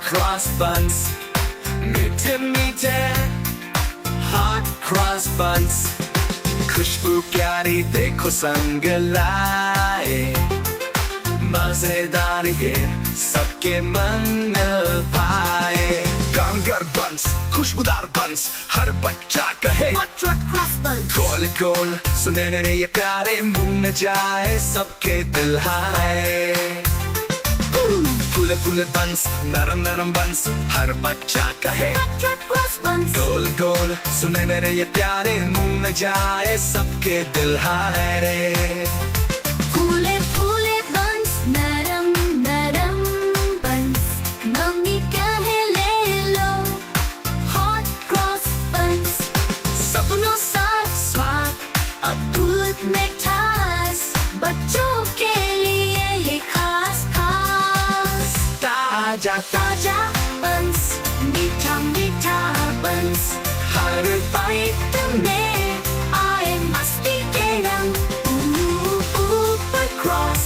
Cross बंस, मीठे मीठे hot cross बंस, खुशबू प्यारी देखो संग लाए, मजेदार ये सबके मन पाए। कांगर बंस, खुशबूदार बंस, हर बच्चा कहे क्रॉस बंस। गोल गोल सुनहरे ये प्यारे, मुंह न जाए सबके दिल हाय। फूले फूले बंस, नरम नरम बंस, हर बच्चा कहे क्रॉस बंस। गोल गोल सुनहरे ये प्यारे, मुंह न जाए सबके दिल हाय रे। फूले फूले बंस, नरम नरम बंस, मम्मी कहे ले लो हॉट क्रॉस बंस। सपनों साथ स्वाद अद्भुत मिठास, बच्चों के लिए ये खास खास। ताजा ताजा बंस, मीठा मीठा बंस, हर बाइट में आए मस्ती के रंग। ऊपर क्रॉस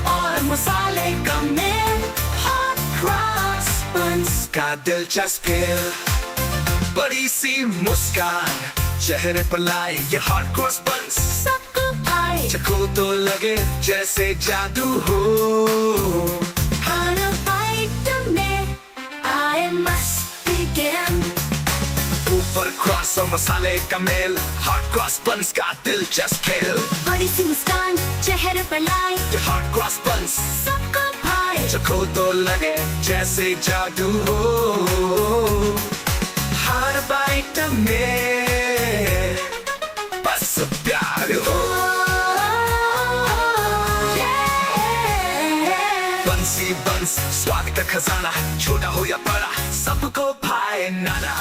और मसाले का मेल, हॉट क्रॉस बंस। का दिलचस्प खेल, बड़ी सी मुस्कान चेहरे पर लाए ये हॉट क्रॉस बंस। सबको आए चखो तो लगे जैसे जादू हो, हर बाइट में आए मस्ती के रंग। ऊपर क्रॉस और मसाले का मेल, हॉट क्रॉस बंस का दिलचस्प खेल। बड़ी सी मुस्कान चेहरे पर लाए, ये हॉट क्रॉस बंस सबको भाए चखो तो लगे जैसे जादू हो, हर बाइट में बस प्यार हो। बंसी बंस स्वाद का खजाना, छोटा हो या बड़ा सबको भाए नाना।